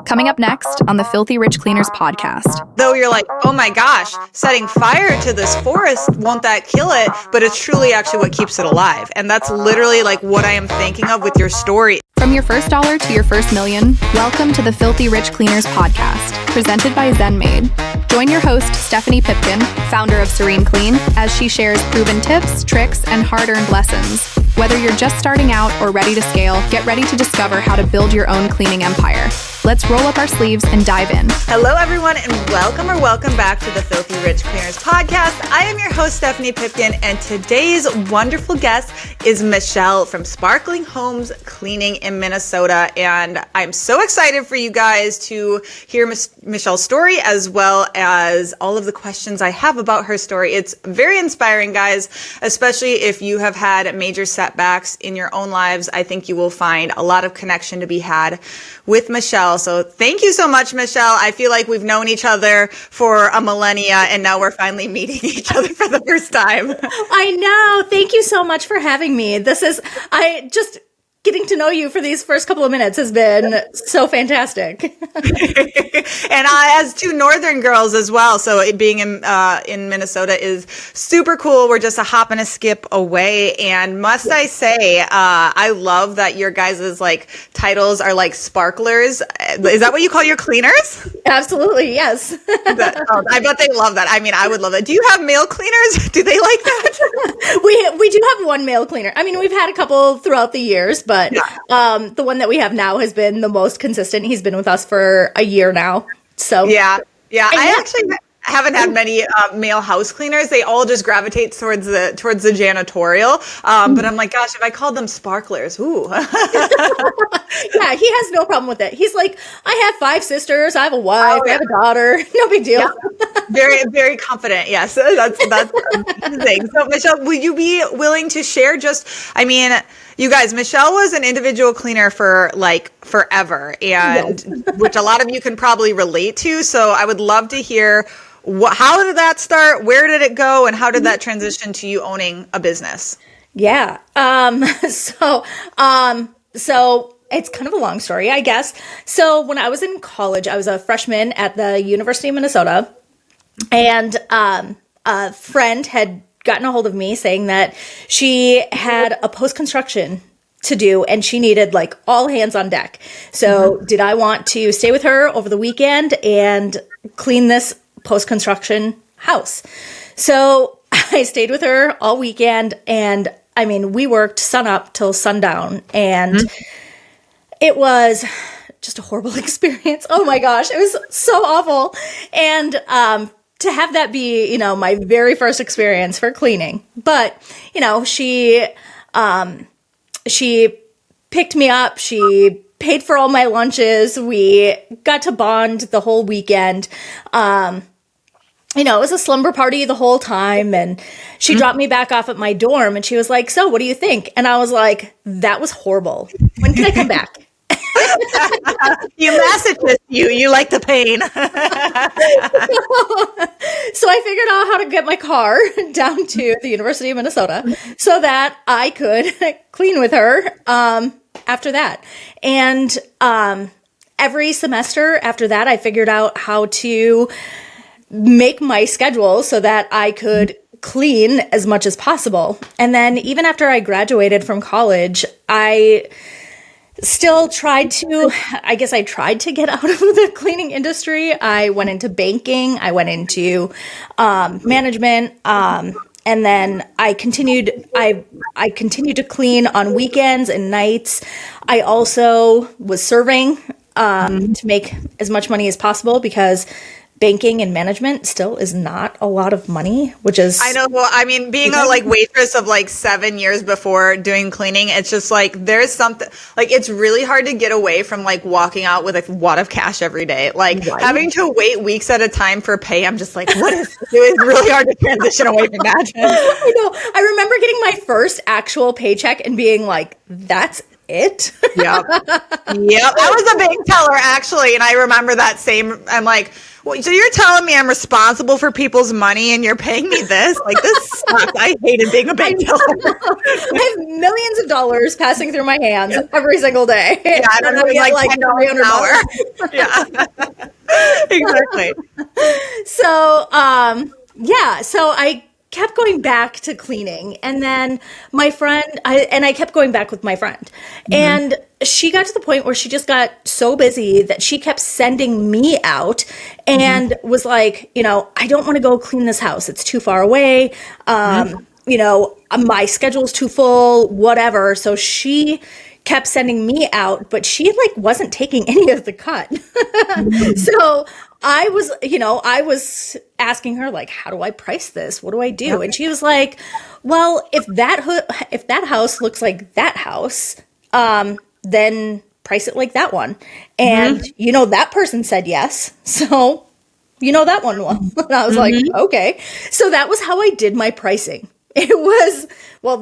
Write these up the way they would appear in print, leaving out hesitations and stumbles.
Coming up next on the Filthy Rich Cleaners podcast. Though you're like, oh my gosh, setting fire to this forest, won't that kill it? But it's truly actually what keeps it alive. And that's literally like what I am thinking of with your story. From your first dollar to your first million, welcome to the Filthy Rich Cleaners podcast, presented by ZenMade. Join your host, Stephanie Pipkin, founder of Serene Clean, as she shares proven tips, tricks, and hard-earned lessons. Whether you're just starting out or ready to scale, get ready to discover how to build your own cleaning empire. Let's roll up our sleeves and dive in. Hello, everyone, and welcome back to the Filthy Rich Cleaners podcast. I am your host, Stephanie Pipkin, and today's wonderful guest is Michelle from Sparkling Homes Cleaning in Minnesota. And I'm so excited for you guys to hear Michelle's story, as well as all of the questions I have about her story. It's very inspiring, guys, especially if you have had major setbacks in your own lives. I think you will find a lot of connection to be had with Michelle. So thank you so much, Michelle. I feel like we've known each other for a millennia, and now we're finally meeting each other for the first time. I know. Thank you so much for having me. Getting to know you for these first couple of minutes has been so fantastic. And as two northern girls as well, so being in Minnesota is super cool. We're just a hop and a skip away. And must I say, I love that your guys' like titles are like sparklers. Is that what you call your cleaners? Absolutely, yes. I bet they love that. I mean, I would love that. Do you have male cleaners? Do they like that? We do have one male cleaner. I mean, we've had a couple throughout the years, but the one that we have now has been the most consistent. He's been with us for a year now. So yeah. I actually haven't had many male house cleaners. They all just gravitate towards the janitorial. But I'm like, gosh, if I called them sparklers, ooh. Yeah, he has no problem with it. He's like, I have 5 sisters. I have a wife. I have a daughter. No big deal. Yeah. Very, very confident. Yes, that's amazing. So, Michelle, would you be willing to share you guys, Michelle was an individual cleaner for like forever, and which a lot of you can probably relate to. So I would love to hear how did that start? Where did it go? And how did that transition to you owning a business? Yeah. So it's kind of a long story, I guess. So when I was in college, I was a freshman at the University of Minnesota, and a friend had gotten a hold of me saying that she had a post-construction to do and she needed like all hands on deck. So did I want to stay with her over the weekend and clean this post-construction house? So I stayed with her all weekend, and I mean, we worked sun up till sundown, and it was just a horrible experience. Oh my gosh, it was so awful. And to have that be, my very first experience for cleaning. But, she picked me up. She paid for all my lunches. We got to bond the whole weekend. It was a slumber party the whole time. And she dropped me back off at my dorm, and she was like, so what do you think? And I was like, that was horrible. When can I come back? You masochist, you like the pain. So I figured out how to get my car down to the University of Minnesota so that I could clean with her after that. And every semester after that, I figured out how to make my schedule so that I could clean as much as possible. And then even after I graduated from college, I tried to get out of the cleaning industry. I went into banking. I went into management. And then I continued to clean on weekends and nights. I also was serving to make as much money as possible, because banking and management still is not a lot of money, which is... I know. Well, I mean, being a waitress of 7 years before doing cleaning, it's just there's something it's really hard to get away from walking out with a wad of cash every day. Having to wait weeks at a time for pay. I'm just what is it? It's really hard to transition away from that. I know. I remember getting my first actual paycheck and being like, that's it. Yep. I was a bank teller actually, and I remember that same. I'm like, Well, so you're telling me I'm responsible for people's money and you're paying me this? Like, this sucks. I hated being a bank teller. I have millions of dollars passing through my hands every single day. Yeah, I don't know, like $10 an hour. Yeah, exactly. So, so I kept going back to cleaning, and then my friend, I kept going back with my friend, and she got to the point where she just got so busy that she kept sending me out and was like, I don't want to go clean this house. It's too far away. My schedule's too full, whatever. So she kept sending me out, but she wasn't taking any of the cut. So I was asking her, how do I price this? What do I do? And she was like, well, if that house looks like that house, then price it like that one. And, that person said yes. So, that one will. And I was like, okay. So that was how I did my pricing. It was,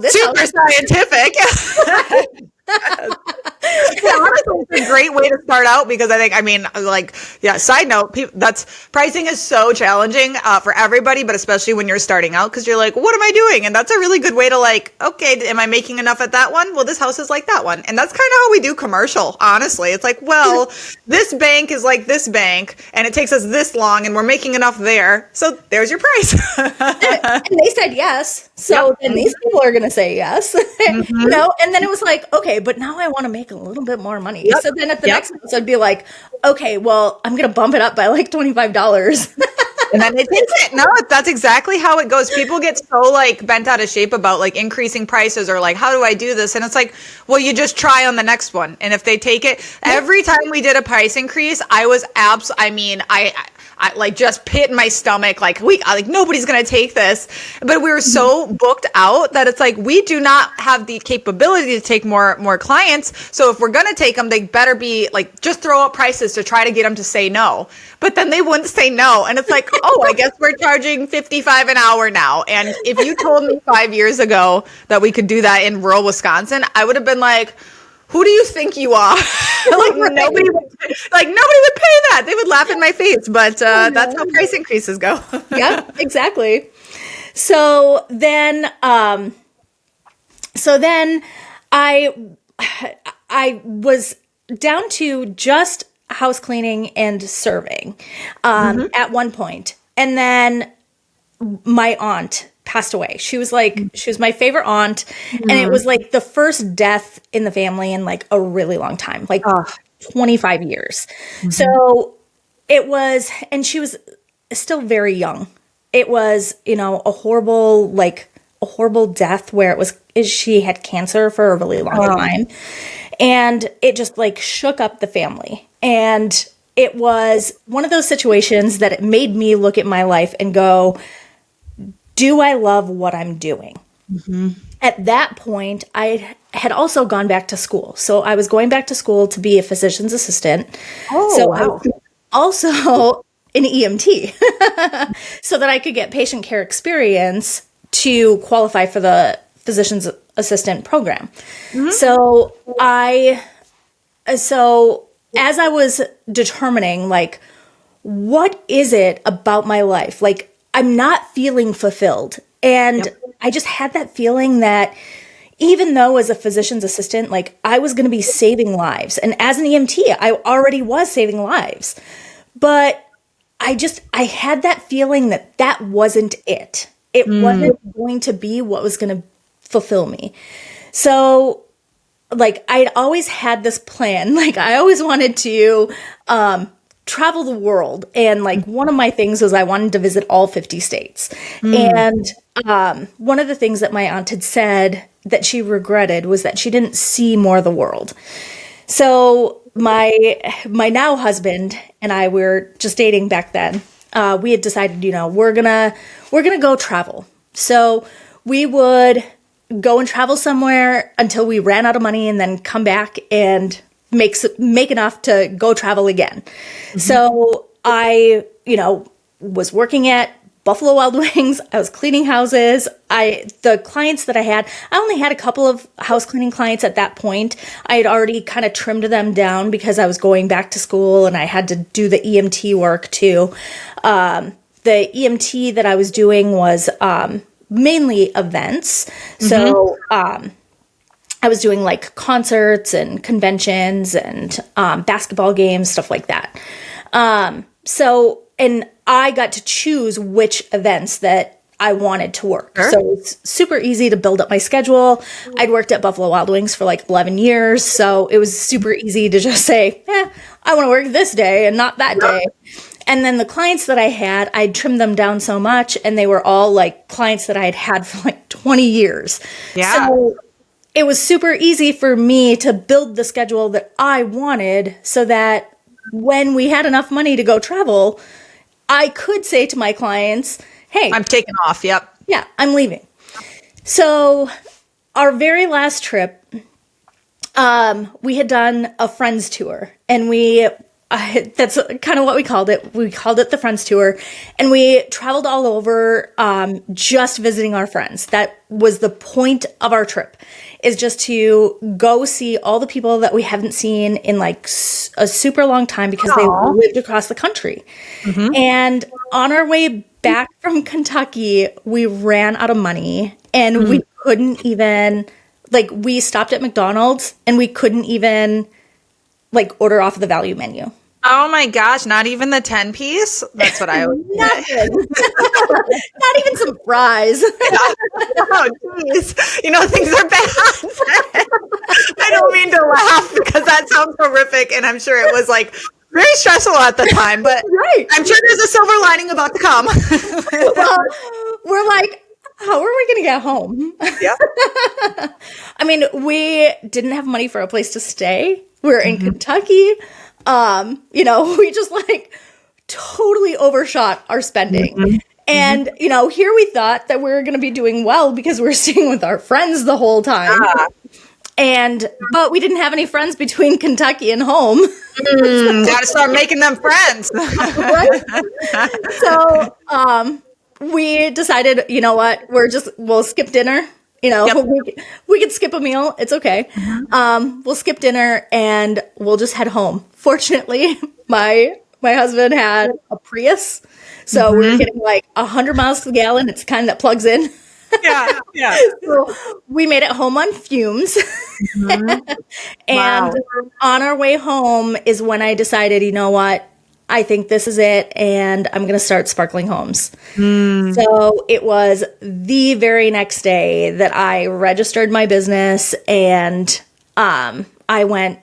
this super scientific. Honestly, it's a great way to start out because side note, that's pricing is so challenging for everybody, but especially when you're starting out because you're like, what am I doing? And that's a really good way to okay, am I making enough at that one? Well, this house is like that one. And that's kind of how we do commercial, honestly. It's like, well, this bank is like this bank and it takes us this long and we're making enough there. So there's your price. And they said yes. So then these people are going to say yes, and then it was like, okay, but now I want to make a little bit more money. Yep. So then at the next month, I'd be like, okay, well, I'm going to bump it up by $25. And then they take it. No, that's exactly how it goes. People get so bent out of shape about increasing prices or how do I do this? And it's like, well, you just try on the next one. And if they take it, every time we did a price increase, I was I just pit in my stomach, nobody's going to take this. But we were so booked out that it's we do not have the capability to take more clients. So if we're going to take them, they better be just throw up prices to try to get them to say no. But then they wouldn't say no. And it's oh, I guess we're charging $55 an hour now. And if you told me 5 years ago that we could do that in rural Wisconsin, I would have been like, who do you think you are? Nobody would pay that. They would laugh in my face, but that's how price increases go. Yeah, exactly. So then I was down to just house cleaning and serving at one point. And then my aunt passed away. She was my favorite aunt. And it was the first death in the family in a really long time, 25 years. So it was, and she was still very young. It was, a horrible death where she had cancer for a really long time. And it just shook up the family. And it was one of those situations that it made me look at my life and go, do I love what I'm doing? At that point, I had also gone back to school. So I was going back to school to be a physician's assistant. Oh, so wow. I was also an EMT so that I could get patient care experience to qualify for the physician's assistant program. So as I was determining, what is it about my life? I'm not feeling fulfilled. And I just had that feeling that even though as a physician's assistant, I was going to be saving lives. And as an EMT, I already was saving lives. But I had that feeling that wasn't it. It wasn't going to be what was going to fulfill me. So I'd always had this plan. I always wanted to travel the world. And one of my things was I wanted to visit all 50 states. And one of the things that my aunt had said that she regretted was that she didn't see more of the world. So my now husband and I were just dating back then. We had decided, we're gonna go travel. So we would go and travel somewhere until we ran out of money and then come back and make enough to go travel again. So I, was working at Buffalo Wild Wings. I was cleaning houses. The clients that I only had a couple of house cleaning clients at that point. I had already kind of trimmed them down because I was going back to school and I had to do the EMT work too. The EMT that I was doing was mainly events. So I was doing like concerts and conventions and basketball games, stuff like that. And I got to choose which events that I wanted to work. Sure. So it's super easy to build up my schedule. I'd worked at Buffalo Wild Wings for like 11 years. So it was super easy to just say, I want to work this day and not that day. And then the clients that I had, I'd trimmed them down so much, and they were all like clients that I had had for like 20 years. Yeah. So it was super easy for me to build the schedule that I wanted so that when we had enough money to go travel, I could say to my clients, hey, I'm taking off. Yep. Yeah, I'm leaving. So our very last trip, we had done a friends tour, and that's kind of what we called it. We called it the Friends Tour, and we traveled all over just visiting our friends. That was the point of our trip, is just to go see all the people that we haven't seen in like a super long time because they lived across the country. And on our way back from Kentucky, we ran out of money, and we couldn't even, like, we stopped at McDonald's and we couldn't even like order off the value menu. Oh my gosh, not even the 10-piece? That's what I would Nothing. Not even some fries. Oh, jeez. You know, things are bad. I don't mean to laugh because that sounds horrific, and I'm sure it was like very stressful at the time, but right. I'm sure there's a silver lining about to come. Well, we're like, how are we going to get home? Yeah. I mean, we didn't have money for a place to stay. We're in Kentucky. You know, we just like totally overshot our spending. And, you know, here we thought that we were going to be doing well because we were staying with our friends the whole time. But we didn't have any friends between Kentucky and home. Gotta start making them friends. Right? So, we decided, you know what, we'll skip dinner. You know, we could skip a meal. It's okay. We'll skip dinner and we'll just head home. Fortunately, my husband had a Prius. So we were getting like 100 miles to the gallon. It's the kind that plugs in. Yeah. So we made it home on fumes. And on our way home is when I decided, you know what? I think this is it, and I'm going to start Sparkling Homes. So it was the very next day that I registered my business, and I went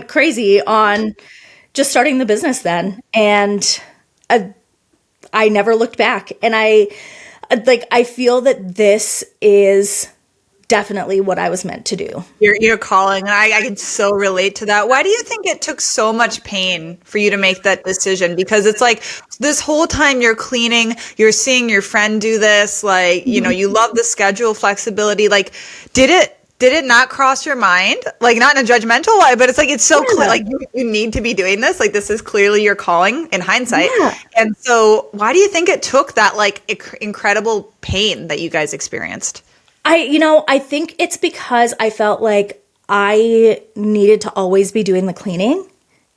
crazy on just starting the business then, and I never looked back. And I feel that this is definitely what I was meant to do. You're calling, and I can so relate to that. Why do you think it took so much pain for you to make that decision? Because it's like this whole time you're cleaning, you're seeing your friend do this, like, you know, you love the schedule flexibility. Like, did it not cross your mind? Like, not in a judgmental way, but it's like, it's so clear, like you need to be doing this. Like, this is clearly your calling in hindsight. Yeah. And so why do you think it took that like incredible pain that you guys experienced? I think it's because I felt like I needed to always be doing the cleaning.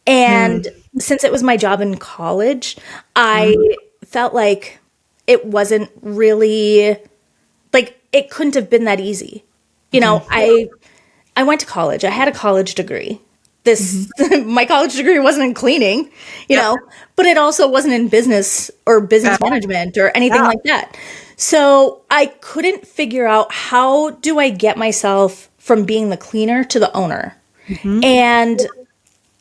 And since it was my job in college, I felt like it wasn't really, like, it couldn't have been that easy. You know, I went to college. I had a college degree. My college degree wasn't in cleaning, you know, but it also wasn't in business or business management or anything like that. So I couldn't figure out, how do I get myself from being the cleaner to the owner? And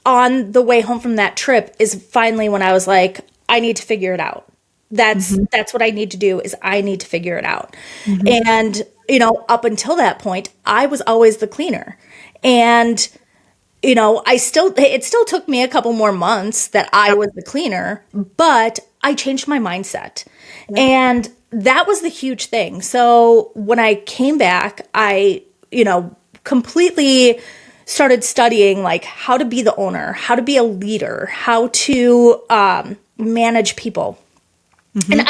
on the way home from that trip is finally when I was like, I need to figure it out. That's what I need to do, is I need to figure it out. And, you know, up until that point, I was always the cleaner. And, you know, it still took me a couple more months that I was the cleaner, but I changed my mindset. And that was the huge thing. So when I came back, I, you know, completely started studying like how to be the owner, how to be a leader, how to manage people. And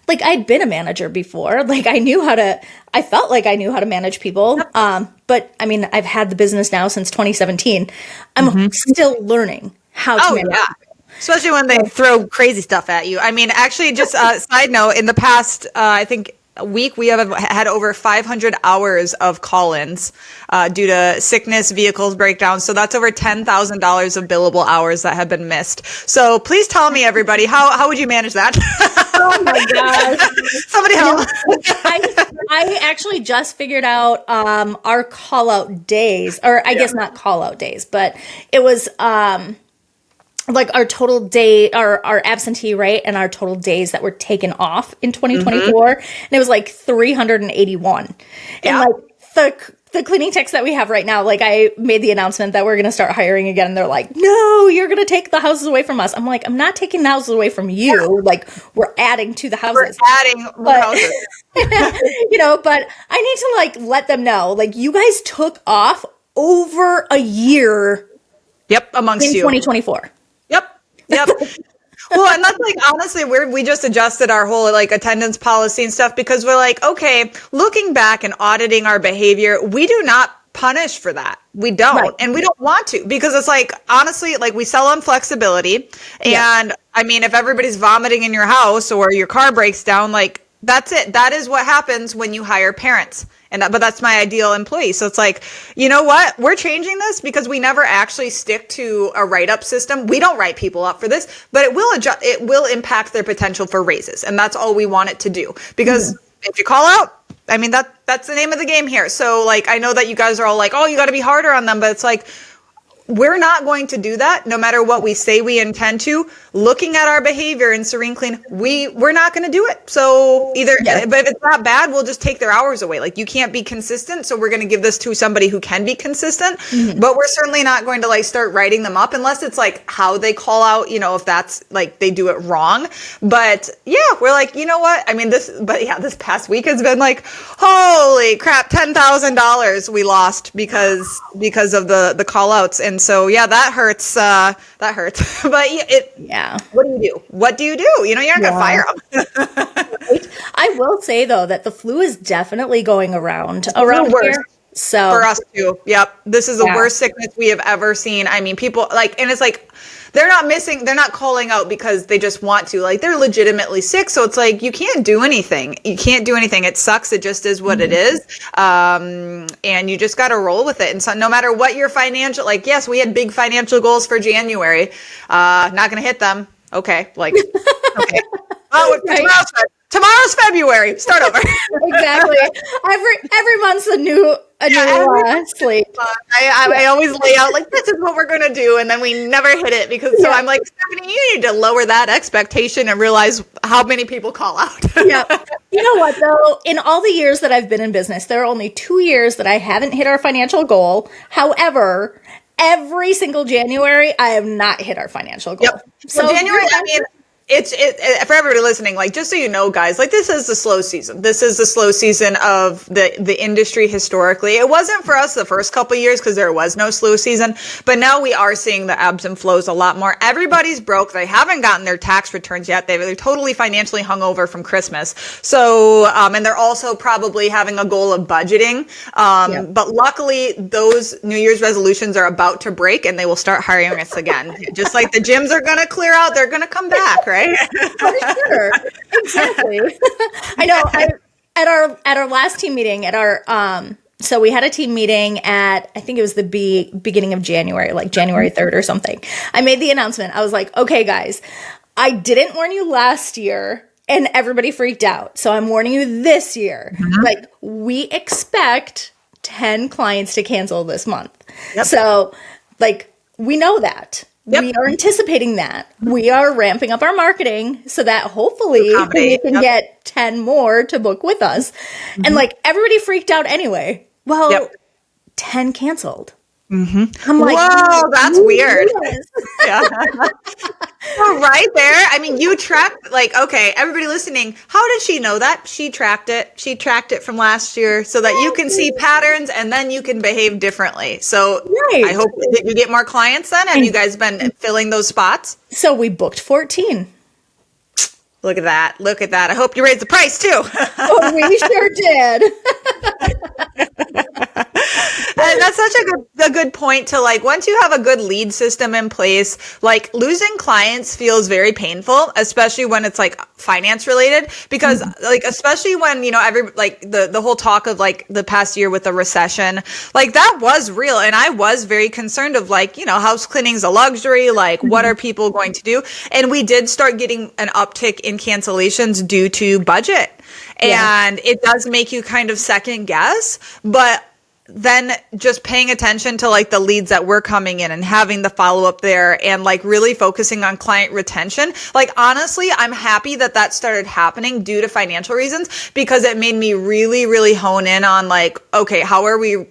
I'd been a manager before. Like I felt like I knew how to manage people. But I mean, I've had the business now since 2017. I'm still learning how to manage people. Especially when they throw crazy stuff at you. I mean, actually, just a side note, in the past, I think a week, we have had over 500 hours of call-ins due to sickness, vehicles breakdowns. So that's over $10,000 of billable hours that have been missed. So please tell me, everybody, how would you manage that? Oh my gosh. Somebody help. I actually just figured out our call-out days, or I guess not call-out days, but it was like our total day, our absentee rate and our total days that were taken off in 2024. And it was like 381. And like the cleaning techs that we have right now, like I made the announcement that we're going to start hiring again. And they're like, no, you're going to take the houses away from us. I'm like, I'm not taking the houses away from you. Like we're adding to the houses. We're adding more houses. But I need to like let them know, like you guys took off over a year. Yep. Amongst in you. 2024. Yep. Well, and that's like, honestly, we just adjusted our whole like attendance policy and stuff because we're like, okay, looking back and auditing our behavior, we do not punish for that. We don't. Right. And we don't want to, because it's like, honestly, like we sell on flexibility. And I mean, if everybody's vomiting in your house or your car breaks down, like that's it. That is what happens when you hire parents. But that's my ideal employee. So it's like, you know what? We're changing this because we never actually stick to a write-up system. We don't write people up for this, but it will adjust. It will impact their potential for raises, and that's all we want it to do. Because if you call out, I mean that's the name of the game here. So like, I know that you guys are all like, oh, you got to be harder on them, but it's like, we're not going to do that no matter what we say we intend to. Looking at our behavior in Serene Clean, we're not going to do it. So but if it's not bad, we'll just take their hours away. Like you can't be consistent. So we're going to give this to somebody who can be consistent, but we're certainly not going to like start writing them up unless it's like how they call out, if that's like they do it wrong. But yeah, we're like, you know what? I mean, this past week has been like, holy crap, $10,000 we lost because of the call outs. And so, yeah, that hurts. But what do you do? You're not going to fire them. I will say, though, that the flu is definitely going around here. So for us too. Yep. This is the worst sickness we have ever seen. I mean, people like, and it's like, they're not calling out because they just want to, like, they're legitimately sick. So it's like, you can't do anything. It sucks. It just is what it is. And you just got to roll with it. And so no matter what your financial, like, yes, we had big financial goals for January. Not going to hit them. Okay. Like, okay. Oh, tomorrow's February. Start over. Exactly. Every month's a new slate. I always lay out like, this is what we're going to do. And then we never hit it so I'm like, Stephanie, you need to lower that expectation and realize how many people call out. Yeah. You know what though? In all the years that I've been in business, there are only 2 years that I haven't hit our financial goal. However, every single January, I have not hit our financial goal. Yep. So January, I mean, it's for everybody listening, like, just so you know, guys, like, this is the slow season. This is the slow season of the industry historically. It wasn't for us the first couple of years because there was no slow season, but now we are seeing the ebbs and flows a lot more. Everybody's broke. They haven't gotten their tax returns yet. They're totally financially hungover from Christmas. So, and they're also probably having a goal of budgeting. But luckily, those New Year's resolutions are about to break and they will start hiring us again. Just like the gyms are going to clear out, they're going to come back, right? For sure. Exactly. I know. At our last team meeting, so we had a team meeting at, I think it was the beginning of January, like January 3rd or something. I made the announcement. I was like, okay, guys, I didn't warn you last year and everybody freaked out. So I'm warning you this year. Mm-hmm. Like, we expect 10 clients to cancel this month. Yep. So, like, we know that. Yep. We are anticipating that. We are ramping up our marketing so that hopefully we can get 10 more to book with us. Mm-hmm. And like, everybody freaked out anyway. Well, 10 canceled. Mm-hmm. I'm like, whoa, that's weird. Yeah. Well, right there. I mean, you tracked, like, okay, everybody listening, how did she know that? She tracked it. She tracked it from last year so that you can see patterns and then you can behave differently. So I hope that you get more clients then. Have you guys been filling those spots? So we booked 14. Look at that. Look at that. I hope you raised the price too. Oh, we sure did. And that's such a good point to like, once you have a good lead system in place, like losing clients feels very painful, especially when it's like finance related, because like, especially when, you know, the whole talk of like the past year with the recession, like that was real. And I was very concerned of like, you know, house cleaning's a luxury. Like what are people going to do? And we did start getting an uptick in cancellations due to budget. And it does make you kind of second guess, but then just paying attention to like the leads that were coming in and having the follow up there and like really focusing on client retention. Like, honestly, I'm happy that that started happening due to financial reasons, because it made me really, really hone in on like, okay, how are we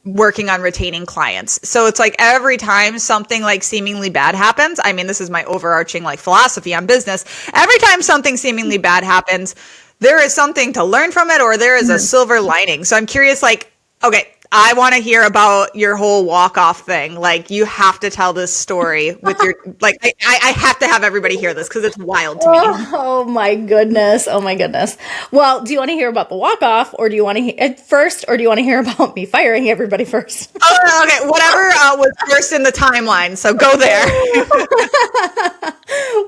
working on retaining clients? So it's like every time something like seemingly bad happens, I mean, this is my overarching like philosophy on business. Every time something seemingly bad happens, there is something to learn from it, or there is a silver lining. So I'm curious, like, okay, I want to hear about your whole walk-off thing. Like, you have to tell this story with your, like, I have to have everybody hear this because it's wild to me. Oh my goodness. Oh my goodness. Well, do you want to hear about the walk-off, or do you want to hear it first, or do you want to hear about me firing everybody first? Oh, okay. Whatever was first in the timeline. So go there.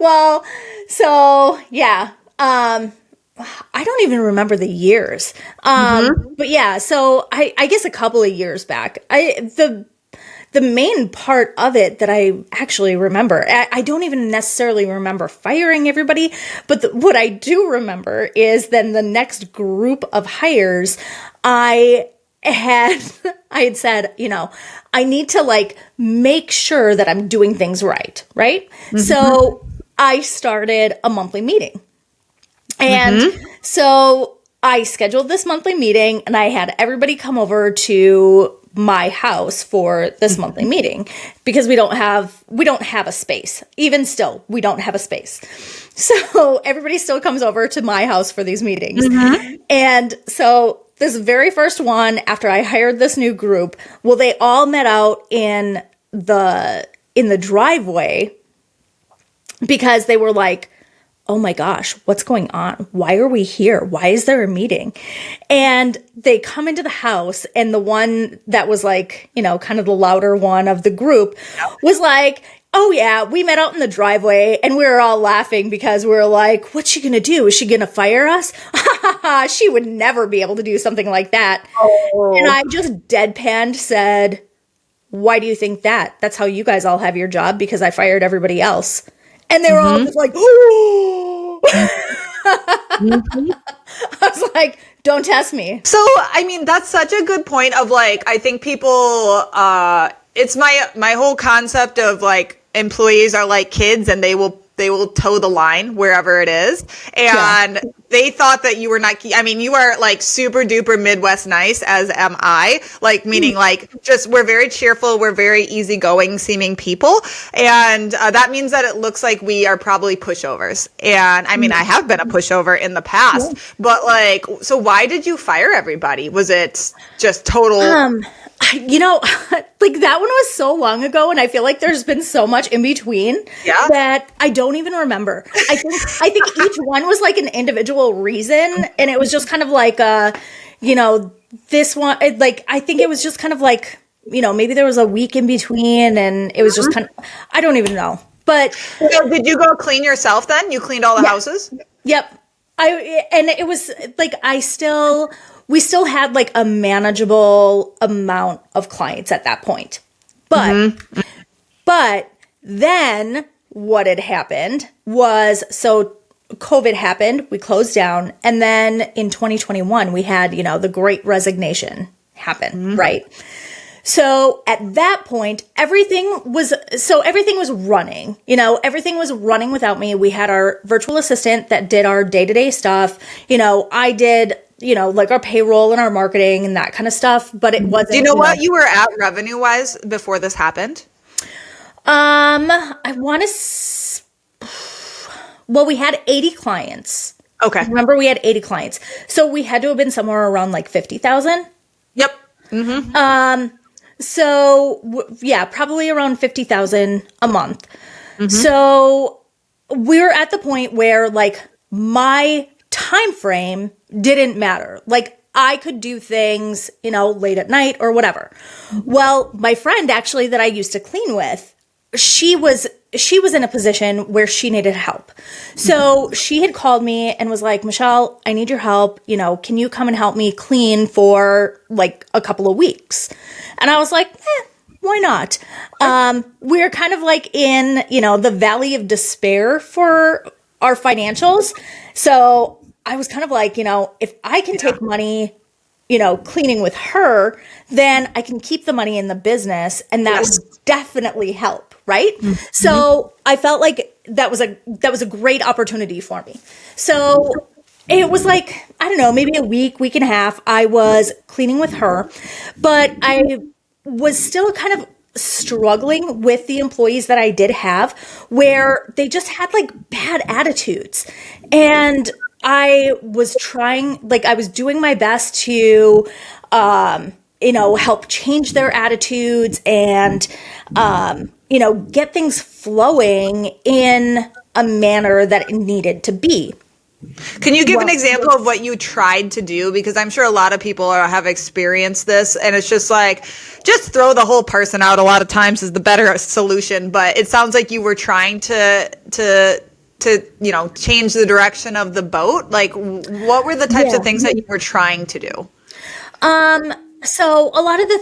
Well, so yeah. I don't even remember the years. But yeah, so I guess a couple of years back, the main part of it that I actually remember, I don't even necessarily remember firing everybody, but what I do remember is then the next group of hires, I had said, you know, I need to like make sure that I'm doing things right? So I started a monthly meeting. And so I scheduled this monthly meeting, and I had everybody come over to my house for this monthly meeting, because we don't have a space. Even still, we don't have a space. So everybody still comes over to my house for these meetings. And so this very first one, after I hired this new group, well, they all met out in the driveway, because they were like, oh my gosh, what's going on? Why are we here? Why is there a meeting? And they come into the house, and the one that was like, you know, kind of the louder one of the group was like, oh yeah, we met out in the driveway, and we were all laughing because we were like, what's she going to do? Is she going to fire us? She would never be able to do something like that. Oh. And I just deadpanned said, why do you think that? That's how you guys all have your job, because I fired everybody else. And they were all just like, oh. I was like, don't test me. So, I mean, that's such a good point of like, I think people, it's my whole concept of like employees are like kids, and they will toe the line wherever it is. And they thought that you were not, I mean, you are like super duper Midwest nice, as am I, like meaning like just, we're very cheerful. We're very easygoing seeming people. And that means that it looks like we are probably pushovers. And I mean, I have been a pushover in the past, but like, so why did you fire everybody? Was it just total? You know, like that one was so long ago, and I feel like there's been so much in between that I don't even remember. I think each one was like an individual reason, and it was just kind of like, you know, this one, like I think it was just kind of like, you know, maybe there was a week in between, and it was just kind of, I don't even know. But so did you go clean yourself then? You cleaned all the houses? Yep. And it was like we still had like a manageable amount of clients at that point. But then what had happened was, so COVID happened, we closed down, and then in 2021 we had, you know, the Great Resignation happen, right? So at that point, everything was running, you know, everything was running without me. We had our virtual assistant that did our day-to-day stuff. You know, I did, you know, like our payroll and our marketing and that kind of stuff, but it wasn't. Do you know what you were at revenue wise before this happened? I want to, well, we had 80 clients. Okay. Remember, we had 80 clients. So we had to have been somewhere around like 50,000. Yep. So yeah, probably around 50,000 a month. So we're at the point where like my time frame didn't matter. Like I could do things, late at night or whatever. Well, my friend actually that I used to clean with, she was in a position where she needed help. So she had called me and was like, Michelle, I need your help. Can you come and help me clean for like a couple of weeks? And I was like, why not? We're kind of like in, the valley of despair for our financials. So I was kind of like, if I can take money, cleaning with her, then I can keep the money in the business and that would definitely help. Right. Mm-hmm. So I felt like that was a great opportunity for me. So it was like, I don't know, maybe a week and a half, I was cleaning with her, but I was still kind of struggling with the employees that I did have where they just had like bad attitudes. And I was doing my best to, help change their attitudes and, get things flowing in a manner that it needed to be. Can you give an example of what you tried to do? Because I'm sure a lot of people have experienced this, and it's just like, just throw the whole person out a lot of times is the better solution. But it sounds like you were trying to change the direction of the boat. Like, what were the types of things that you were trying to do? So a lot of the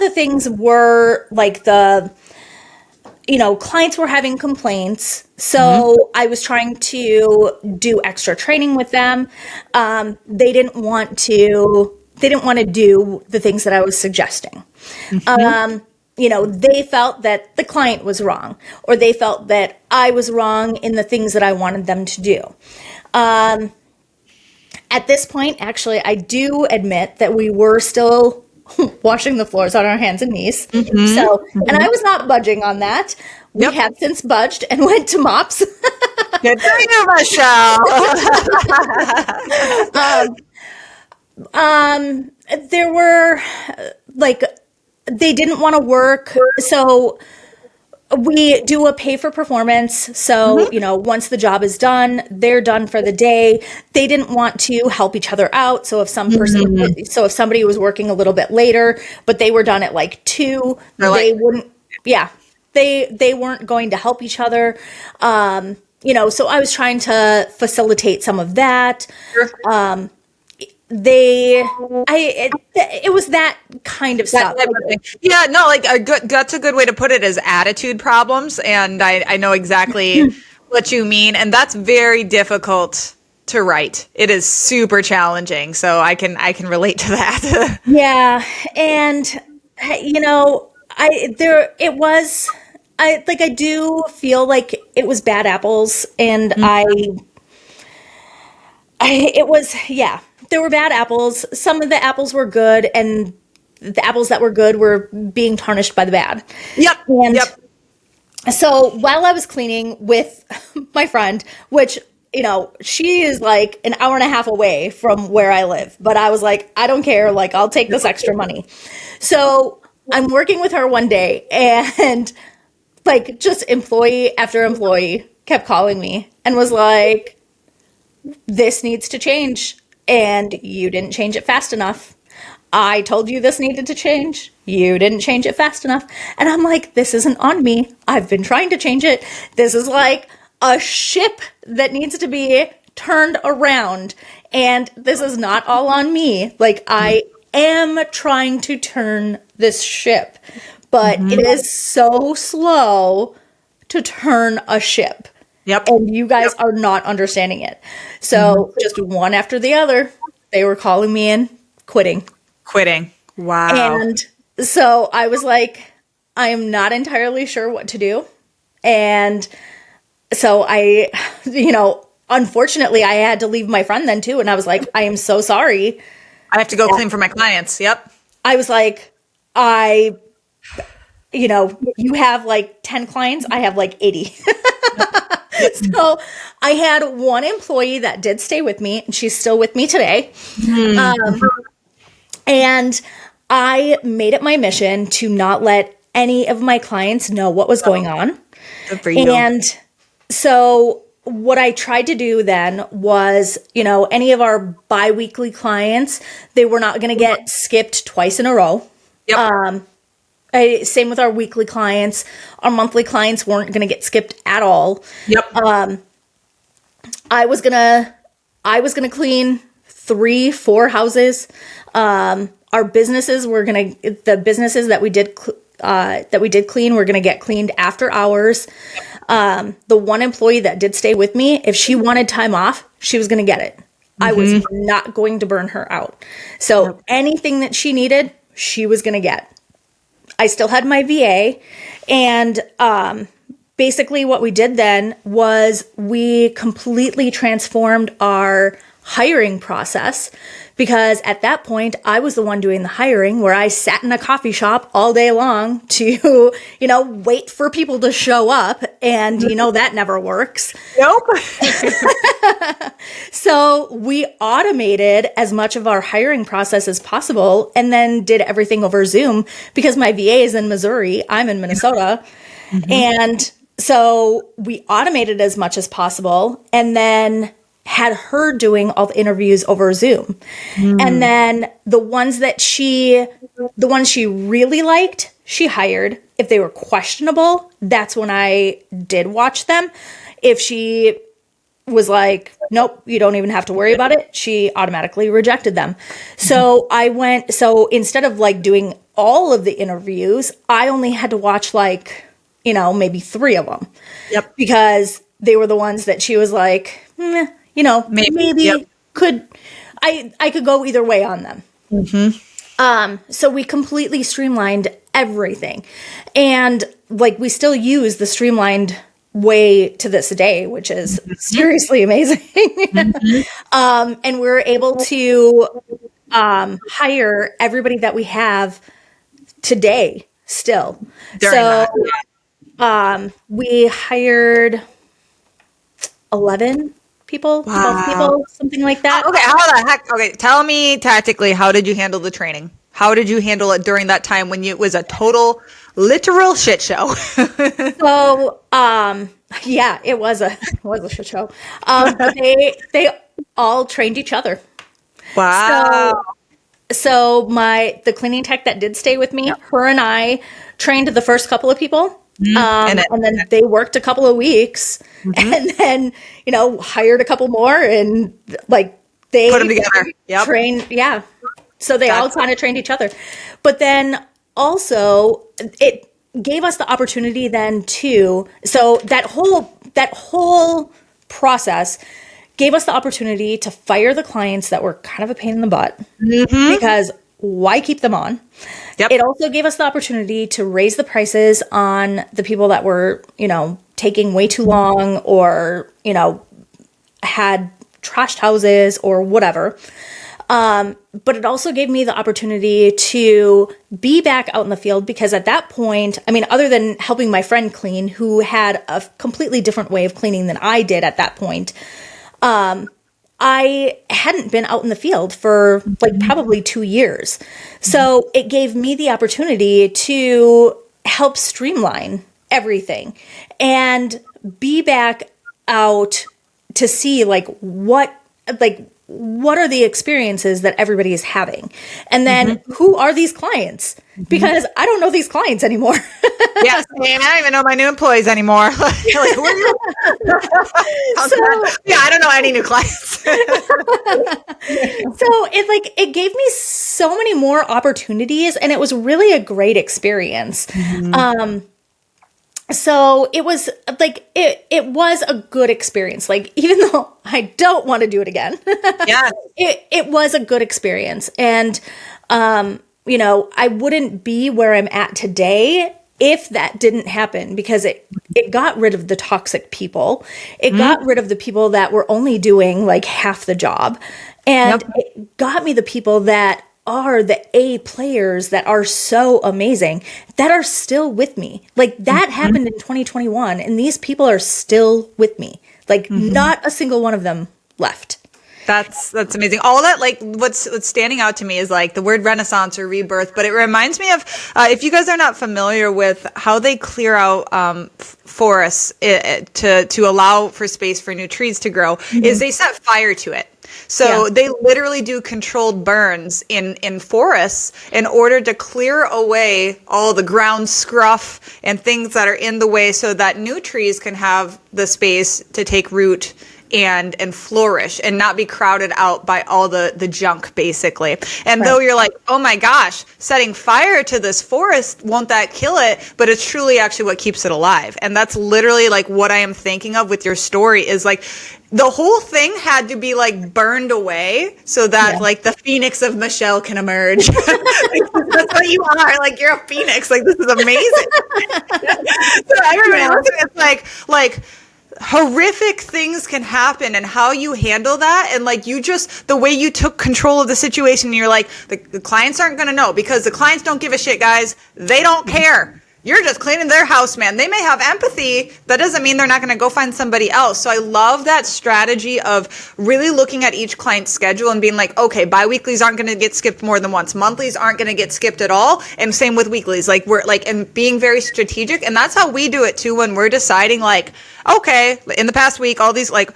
things were like clients were having complaints. So I was trying to do extra training with them. They didn't want to do the things that I was suggesting. They felt that the client was wrong, or they felt that I was wrong in the things that I wanted them to do. At this point, actually, I do admit that we were still washing the floors on our hands and knees. And I was not budging on that. We have since budged and went to mops. Good for you, Michelle. There were they didn't want to work. So we do a pay for performance. So, once the job is done, they're done for the day. They didn't want to help each other out. So if if somebody was working a little bit later, but they were done at like 2, they weren't going to help each other. So I was trying to facilitate some of that. It was that kind of stuff. Yeah, no, that's a good way to put it, is attitude problems. And I know exactly what you mean. And that's very difficult to write. It is super challenging. So I can relate to that. Yeah. And, I do feel like it was bad apples, and there were bad apples. Some of the apples were good, and the apples that were good were being tarnished by the bad. So while I was cleaning with my friend, which, she is like an hour and a half away from where I live, but I was like, I don't care. Like, I'll take this extra money. So I'm working with her one day, and like just employee after employee kept calling me and was like, this needs to change. And you didn't change it fast enough. I told you this needed to change. You didn't change it fast enough. And I'm like, this isn't on me. I've been trying to change it. This is like a ship that needs to be turned around. And this is not all on me. Like, I am trying to turn this ship, but it is so slow to turn a ship. And you guys are not understanding it. So just one after the other, they were calling me in, quitting. Wow. And so I was like, I am not entirely sure what to do. And so I, unfortunately, I had to leave my friend then too. And I was like, I am so sorry. I have to go clean for my clients. I was like, you have like 10 clients. I have like 80. So I had one employee that did stay with me, and she's still with me today. And I made it my mission to not let any of my clients know what was going on. Good for you. And so what I tried to do then was, any of our bi-weekly clients, they were not going to get skipped twice in a row. Yep. Same with our weekly clients. Our monthly clients weren't going to get skipped at all. Yep. I was gonna clean 3-4 houses. Our businesses the businesses that we did clean were gonna get cleaned after hours. The one employee that did stay with me, if she wanted time off, she was gonna get it. I was not going to burn her out. So anything that she needed, she was gonna get. I still had my VA, and basically what we did then was we completely transformed our hiring process, because at that point I was the one doing the hiring, where I sat in a coffee shop all day long to, wait for people to show up, and that never works. Nope. So we automated as much of our hiring process as possible, and then did everything over Zoom, because my VA is in Missouri, I'm in Minnesota. And so we automated as much as possible, and then had her doing all the interviews over Zoom. And then the ones she really liked, she hired. If they were questionable, that's when I did watch them. If she was like, nope, you don't even have to worry about it, she automatically rejected them. So so instead of doing all of the interviews, I only had to watch maybe 3 of them. Yep. Because they were the ones that she was like, maybe Yep. I could go either way on them. So we completely streamlined everything. And we still use the streamlined way to this day, which is seriously amazing. And we're able to hire everybody that we have today still. We hired 11 people, 12 people, something like that. Okay, how the heck? Okay, tell me tactically, how did you handle the training? How did you handle it during that time when it was a total, literal shit show? So, yeah, it was a shit show. They all trained each other. Wow. So the cleaning tech that did stay with me, her and I trained the first couple of people. And then they worked a couple of weeks, and then, hired a couple more, and they put them together. Yep. Trained. Yeah. So they all kind of trained each other, but then also it gave us the opportunity then to, so that whole process gave us the opportunity to fire the clients that were kind of a pain in the butt, because why keep them on? Yep. It also gave us the opportunity to raise the prices on the people that were, taking way too long, or, had trashed houses or whatever. But it also gave me the opportunity to be back out in the field, because at that point, other than helping my friend clean, who had a completely different way of cleaning than I did at that point, I hadn't been out in the field for probably 2 years. So it gave me the opportunity to help streamline everything and be back out to see what are the experiences that everybody is having? And then who are these clients? Because I don't know these clients anymore. Yes, I don't even know my new employees anymore. Who are you? I don't know any new clients. So it gave me so many more opportunities, and it was really a great experience. So it was it was a good experience. Even though I don't want to do it again, it was a good experience. And, I wouldn't be where I'm at today if that didn't happen, because it got rid of the toxic people. It got rid of the people that were only doing half the job. And it got me the people that are the A players that are so amazing, that are still with me. That happened in 2021, and these people are still with me. Not a single one of them left. That's amazing. All that, like, what's standing out to me is like the word renaissance or rebirth, but it reminds me of if you guys are not familiar with how they clear out forests to allow for space for new trees to grow, is they set fire to it. So they literally do controlled burns in forests in order to clear away all the ground scruff and things that are in the way so that new trees can have the space to take root and flourish and not be crowded out by all the junk, basically. And though you're like, oh my gosh, setting fire to this forest, won't that kill it? But it's truly actually what keeps it alive. And that's literally like what I am thinking of with your story is like, the whole thing had to be like burned away so that like the phoenix of Michelle can emerge. That's what you are. Like, you're a phoenix. Like, this is amazing. So everybody listening, it's like horrific things can happen, and how you handle that, and like you just the way you took control of the situation. You're like, the clients aren't going to know because the clients don't give a shit, guys. They don't care. You're just cleaning their house, man. They may have empathy. That doesn't mean they're not going to go find somebody else. So I love that strategy of really looking at each client's schedule and being like, okay, biweeklies aren't going to get skipped more than once. Monthlies aren't going to get skipped at all. And same with weeklies. Like, we're like, and being very strategic. And that's how we do it too when we're deciding like, okay, in the past week, all these like,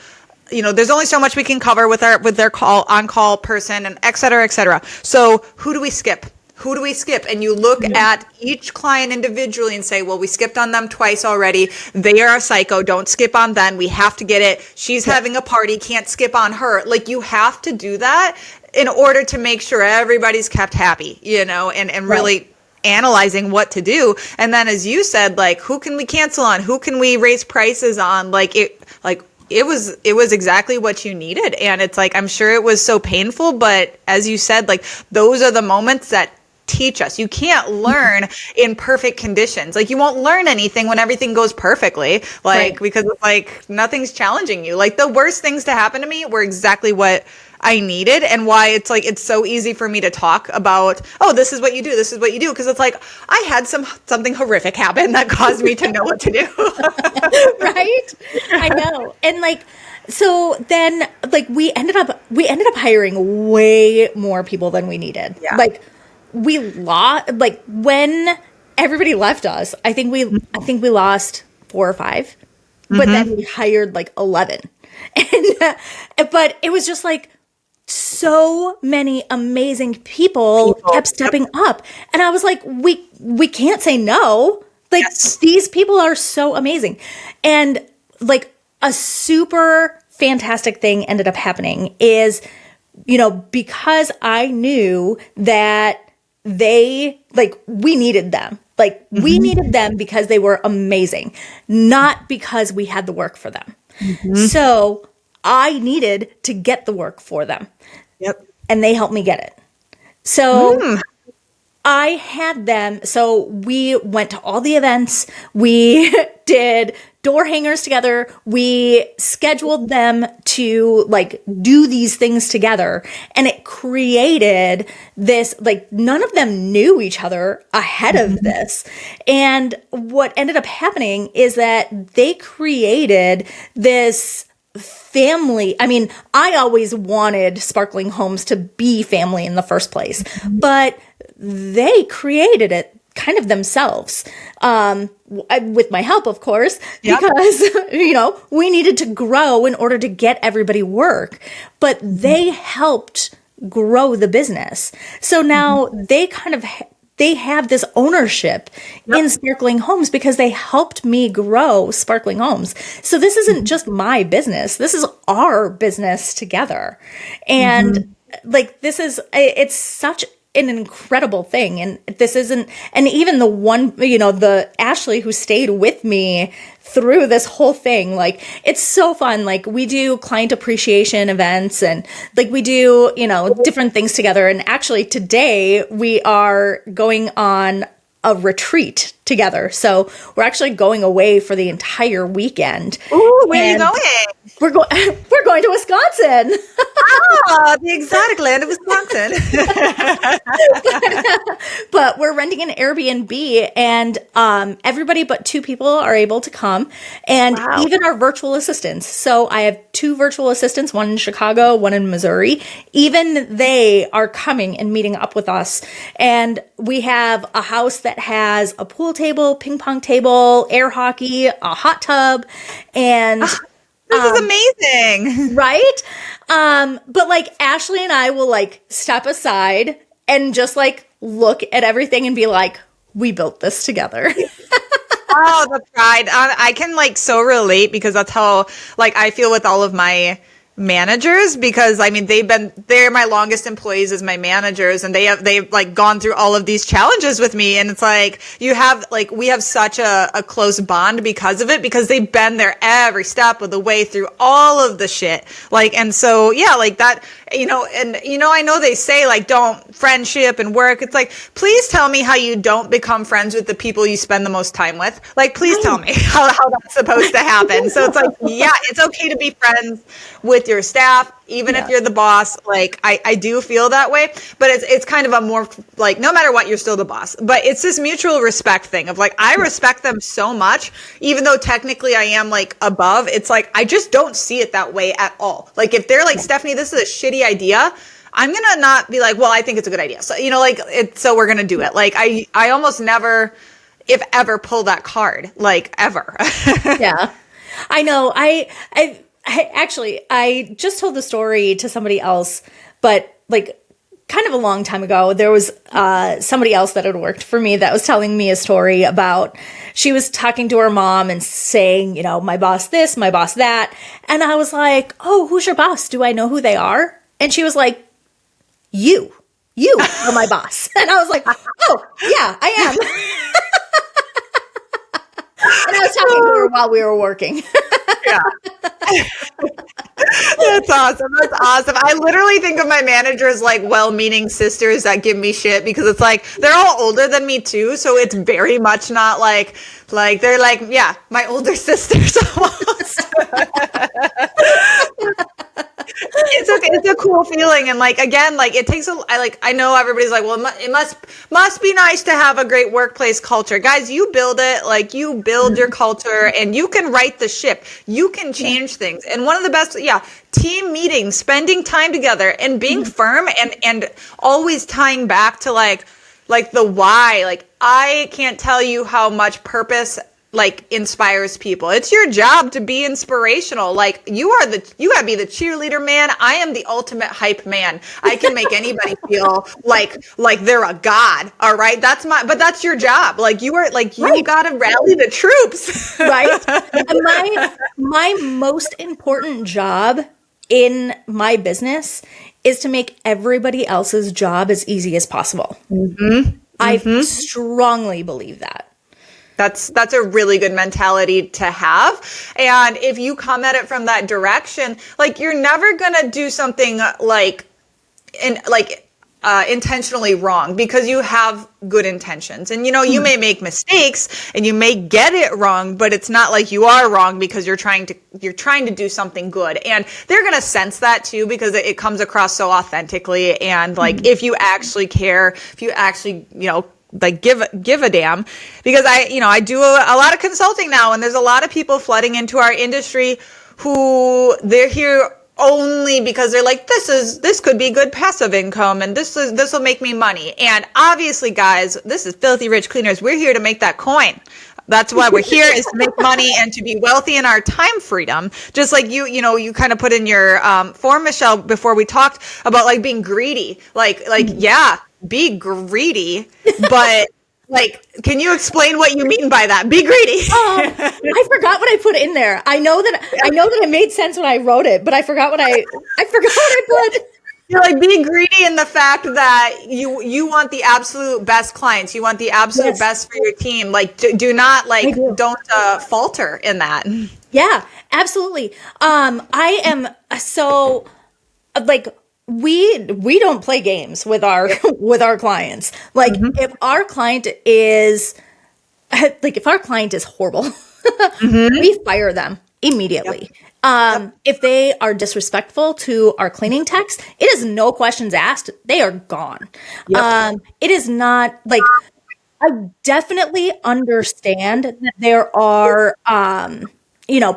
you know, there's only so much we can cover with their on-call person and et cetera, et cetera. So who do we skip? Who do we skip? And you look at each client individually and say, well, we skipped on them twice already. They are a psycho. Don't skip on them. We have to get it. She's having a party. Can't skip on her. Like, you have to do that in order to make sure everybody's kept happy, you know, and really analyzing what to do. And then, as you said, like, who can we cancel on? Who can we raise prices on? It was exactly what you needed. And it's like, I'm sure it was so painful, but as you said, like, those are the moments that teach us. You can't learn in perfect conditions. Like, you won't learn anything when everything goes perfectly, because it's like nothing's challenging you. Like, the worst things to happen to me were exactly what I needed, and why it's like, it's so easy for me to talk about, oh, this is what you do. This is what you do. Cause it's like, I had something horrific happen that caused me to know what to do. Right? I know. And like, so then like we ended up hiring way more people than we needed. Yeah. Like, we lost, like, when everybody left us, I think we lost 4 or 5, but then we hired like 11. And, but it was just like, so many amazing people kept stepping up. And I was like, we can't say no. Like, these people are so amazing. And like, a super fantastic thing ended up happening is, you know, because I knew that we needed them. Like, we needed them because they were amazing, not because we had the work for them. So I needed to get the work for them. Yep. And they helped me get it. So I had them. So we went to all the events. We did door hangers together. We scheduled them to like do these things together. And it created this, like, none of them knew each other ahead of this. And what ended up happening is that they created this family. I mean, I always wanted Sparkling Homes to be family in the first place, but they created it kind of themselves, with my help, of course, because, you know, we needed to grow in order to get everybody work, but they helped grow the business. So now they have this ownership in Sparkling Homes because they helped me grow Sparkling Homes. So this isn't just my business. This is our business together. And like, it's such an incredible thing. And this isn't, and even the one, you know, the Ashley who stayed with me through this whole thing, like, it's so fun. Like, we do client appreciation events and like we do, you know, different things together. And actually today we are going on a retreat together. So we're actually going away for the entire weekend. Ooh, where are you going? We're going to Wisconsin. Ah, the exotic land of Wisconsin. But we're renting an Airbnb, and everybody but 2 people are able to come, and even our virtual assistants. So I have 2 virtual assistants, one in Chicago, one in Missouri. Even they are coming and meeting up with us. And we have a house that has a pool table, ping pong table, air hockey, a hot tub, and this is amazing. Right? But like Ashley and I will like step aside and just like look at everything and be like, we built this together. Oh, the pride. I can like so relate because that's how like I feel with all of my managers, because I mean they're my longest employees as my managers, and they've like gone through all of these challenges with me, and it's like we have such a close bond because of it, because they've been there every step of the way through all of the shit, like, and so yeah, like that, I know they say like don't friendship and work, it's like, please tell me how you don't become friends with the people you spend the most time with, like please tell me how that's supposed to happen. So it's like, yeah, it's okay to be friends with your staff, even if you're the boss. Like I do feel that way, but it's kind of a more like, no matter what, you're still the boss, but it's this mutual respect thing of like, I respect them so much, even though technically I am like above, it's like, I just don't see it that way at all. Like if they're like, Stephanie, this is a shitty idea, I'm going to not be like, well, I think it's a good idea. So, so we're going to do it. Like I almost never, if ever, pull that card, like ever. Yeah, I know. I just told the story to somebody else, but like kind of a long time ago, there was somebody else that had worked for me that was telling me a story about, she was talking to her mom and saying, my boss this, my boss that. And I was like, oh, who's your boss? Do I know who they are? And she was like, you are my boss. And I was like, oh, yeah, I am. And I was talking to her while we were working. Yeah. That's awesome. That's awesome. I literally think of my managers like well-meaning sisters that give me shit, because it's like they're all older than me too, so it's very much not like they're like, yeah, my older sisters almost. It's okay. It's a cool feeling, and like again, like it takes I know everybody's like, well, it must be nice to have a great workplace culture. Guys, you build it. Like you build your culture, and you can right the ship. You can change things. And one of the best, team meetings, spending time together, and being firm, and always tying back to like the why. Like I can't tell you how much purpose inspires people. It's your job to be inspirational. Like you gotta be the cheerleader, man. I am the ultimate hype man. I can make anybody feel like they're a god. All right. But that's your job. Like you are like, you gotta rally the troops. Right. And my most important job in my business is to make everybody else's job as easy as possible. Mm-hmm. I strongly believe that. That's a really good mentality to have. And if you come at it from that direction, like you're never going to do something intentionally wrong, because you have good intentions. And you may make mistakes and you may get it wrong, but it's not like you are wrong because you're trying to do something good. And they're going to sense that too, because it comes across so authentically. And like if you actually care, if you actually, like give a damn, because I do a lot of consulting now, and there's a lot of people flooding into our industry who they're here only because they're like, this could be good passive income, and this will make me money. And obviously, guys, this is Filthy Rich Cleaners. We're here to make that coin. That's why we're here, is to make money and to be wealthy in our time freedom. Just like you kind of put in your form, Michelle, before we talked about like being greedy. Yeah, be greedy, but like, can you explain what you mean by that? Be greedy. I forgot what I put in there. I know that it made sense when I wrote it, but I forgot what I put. You're like, be greedy in the fact that you want the absolute best clients. You want the absolute best for your team. Like, do not don't falter in that. Yeah, absolutely. I am so like, we don't play games with our clients. Like if our client is like if our client is horrible, we fire them immediately. If they are disrespectful to our cleaning techs, it is no questions asked. They are gone. It is not like, I definitely understand that there are,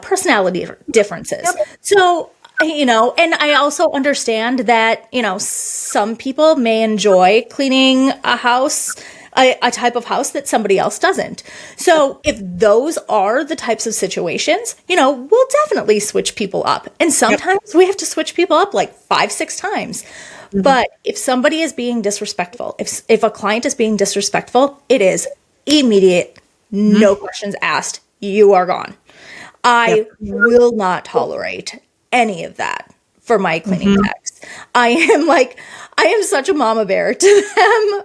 personality differences. So, and I also understand that, some people may enjoy cleaning a house, a type of house that somebody else doesn't. So if those are the types of situations, we'll definitely switch people up. And sometimes we have to switch people up like 5-6 times. But if somebody is being disrespectful, if a client is being disrespectful, it is immediate, no questions asked. You are gone. I will not tolerate any of that for my cleaning techs. I am such a mama bear to them.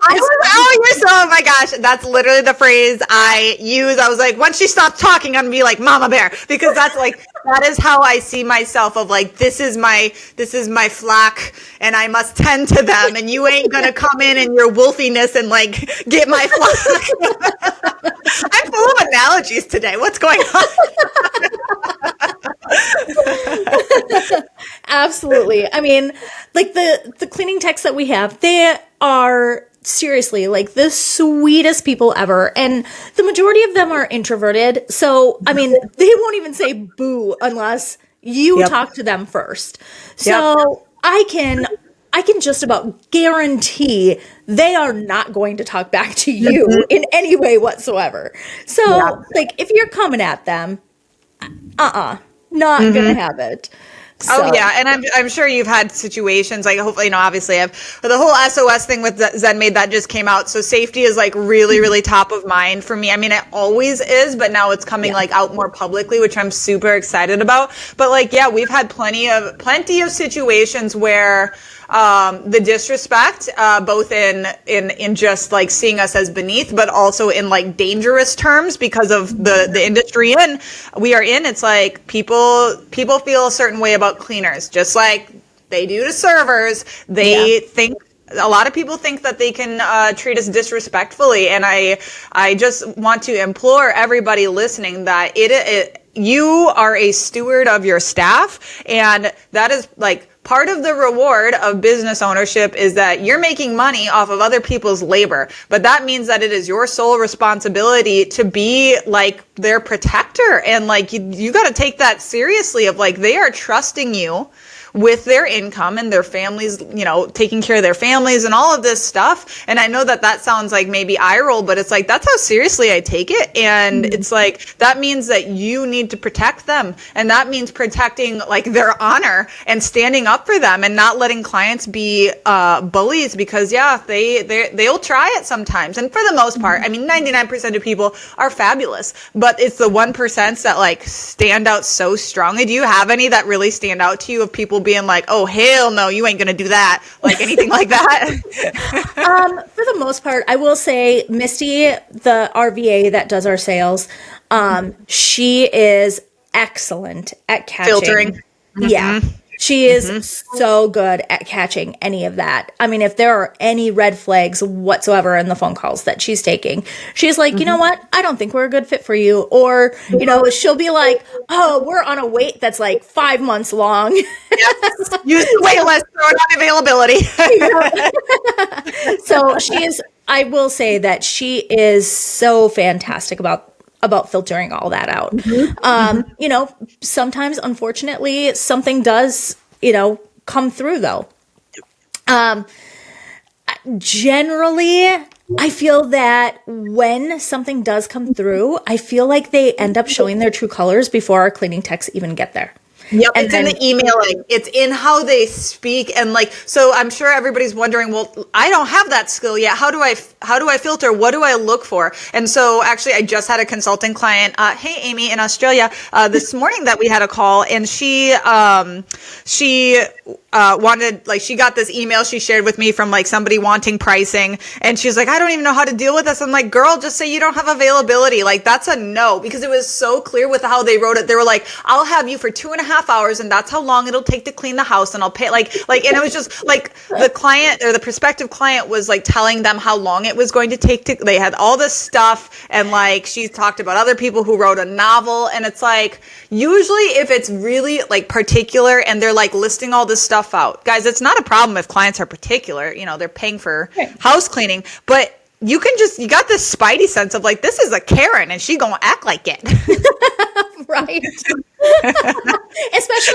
Oh my gosh, that's literally the phrase I use. I was like, once she stops talking, I'm gonna be like mama bear, because that's like, that is how I see myself, of like, this is my flock and I must tend to them, and you ain't gonna come in your wolfiness and like get my flock. I'm full of analogies today. What's going on? Absolutely. I mean, like the cleaning techs that we have, they are seriously like the sweetest people ever. And the majority of them are introverted. So, I mean, they won't even say boo unless you talk to them first. So I can just about guarantee they are not going to talk back to you in any way whatsoever. So like if you're coming at them, not gonna have it. So. Oh yeah, and I'm sure you've had situations like, hopefully, obviously I've, the whole SOS thing with ZenMaid that just came out. So safety is like really, really top of mind for me. I mean, it always is, but now it's coming like out more publicly, which I'm super excited about. But like, yeah, we've had plenty of situations where the disrespect, both in just like seeing us as beneath, but also in like dangerous terms because of the industry we are in. It's like people feel a certain way about cleaners, just like they do to servers. They think, a lot of people think that they can treat us disrespectfully, and I just want to implore everybody listening that you are a steward of your staff, and that is like part of the reward of business ownership is that you're making money off of other people's labor. But that means that it is your sole responsibility to be like their protector. And like, you got to take that seriously, of like, they are trusting you with their income and their families, taking care of their families and all of this stuff. And I know that sounds like maybe eye roll, but it's like, that's how seriously I take it. And it's like, that means that you need to protect them. And that means protecting like their honor and standing up for them and not letting clients be bullies, because they'll try it sometimes. And for the most part, I mean, 99% of people are fabulous, but it's the 1% that like stand out so strongly. Do you have any that really stand out to you, of people being like, oh, hell no, you ain't gonna do that, like anything like that? For the most part, I will say Misty, the RVA that does our sales, she is excellent at catching. Filtering. Yeah. She is so good at catching any of that. I mean, if there are any red flags whatsoever in the phone calls that she's taking, she's like, you know what? I don't think we're a good fit for you. Or, she'll be like, oh, we're on a wait that's like 5 months long. Yes. Use the wait list, throw it on availability. So I will say that she is so fantastic about filtering all that out. Sometimes, unfortunately, something does, come through though. Generally, I feel that when something does come through, I feel like they end up showing their true colors before our cleaning techs even get there. Yep, and it's in the emailing. It's in how they speak, and like, so I'm sure everybody's wondering, well, I don't have that skill yet. How do I filter? What do I look for? And so actually, I just had a consulting client, hey Amy in Australia, this morning that we had a call, and she wanted, like, she got this email she shared with me from like somebody wanting pricing, and she's like, I don't even know how to deal with this. I'm like, girl, just say you don't have availability. Like, that's a no, because it was so clear with how they wrote it. They were like, I'll have you for 2.5 2.5 hours, and that's how long it'll take to clean the house, and I'll pay and it was just like the client or the prospective client was like telling them how long it was going to take to, they had all this stuff, and like she talked about other people who wrote a novel, and it's like, usually if it's really like particular and they're like listing all this stuff out, guys, it's not a problem if clients are particular, they're paying for house cleaning, but you got this spidey sense of like, this is a Karen and she gonna act like it. Right. Especially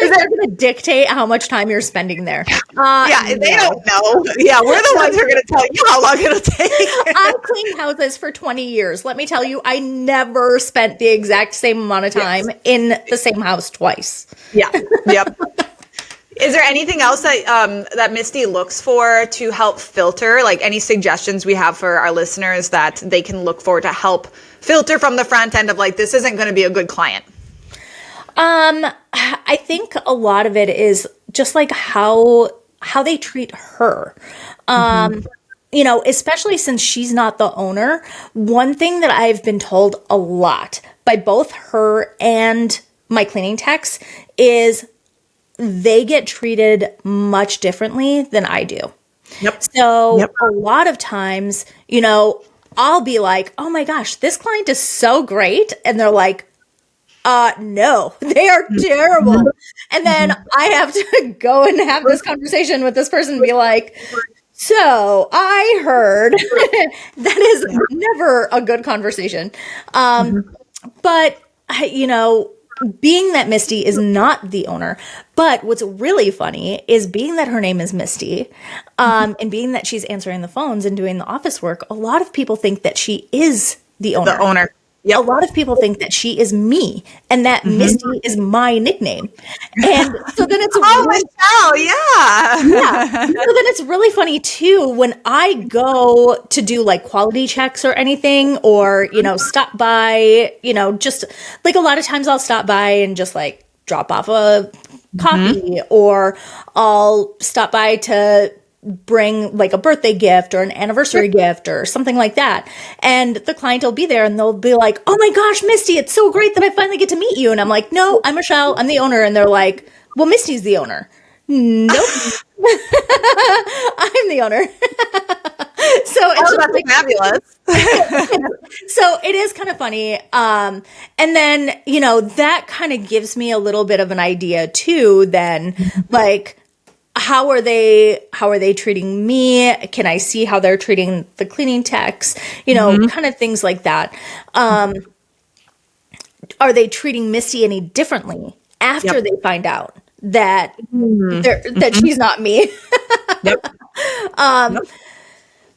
if they're going to dictate how much time you're spending there. They don't know. Yeah, we're the ones who are going to tell you how long it'll take. I've cleaned houses for 20 years. Let me tell you, I never spent the exact same amount of time in the same house twice. Yeah. Yep. Is there anything else that Misty looks for to help filter? Like any suggestions we have for our listeners that they can look for to help filter from the front end of like, this isn't going to be a good client? I think a lot of it is just like how they treat her. Especially since she's not the owner. One thing that I've been told a lot by both her and my cleaning techs is they get treated much differently than I do. Yep. So a lot of times, I'll be like, oh my gosh, this client is so great. And they're like, no, they are terrible. And then I have to go and have this conversation with this person and be like, so I heard that is never a good conversation. But, being that Misty is not the owner, but what's really funny is being that her name is Misty, and being that she's answering the phones and doing the office work, a lot of people think that she is the owner. The owner. Yep. A lot of people think that she is me and that Misty is my nickname. And so then it's Michelle, yeah. So then it's really funny too when I go to do like quality checks or anything, or stop by, just like a lot of times I'll stop by and just like drop off a coffee, or I'll stop by to bring like a birthday gift or an anniversary gift or something like that. And the client will be there and they'll be like, oh my gosh, Misty, it's so great that I finally get to meet you. And I'm like, no, I'm Michelle. I'm the owner. And they're like, well, Misty's the owner. Nope. I'm the owner. So it's just like, fabulous. So it is kind of funny. And then, that kind of gives me a little bit of an idea too, then like, how are they treating me? Can I see how they're treating the cleaning techs? Kind of things like that. Are they treating Misty any differently after they find out that that she's not me?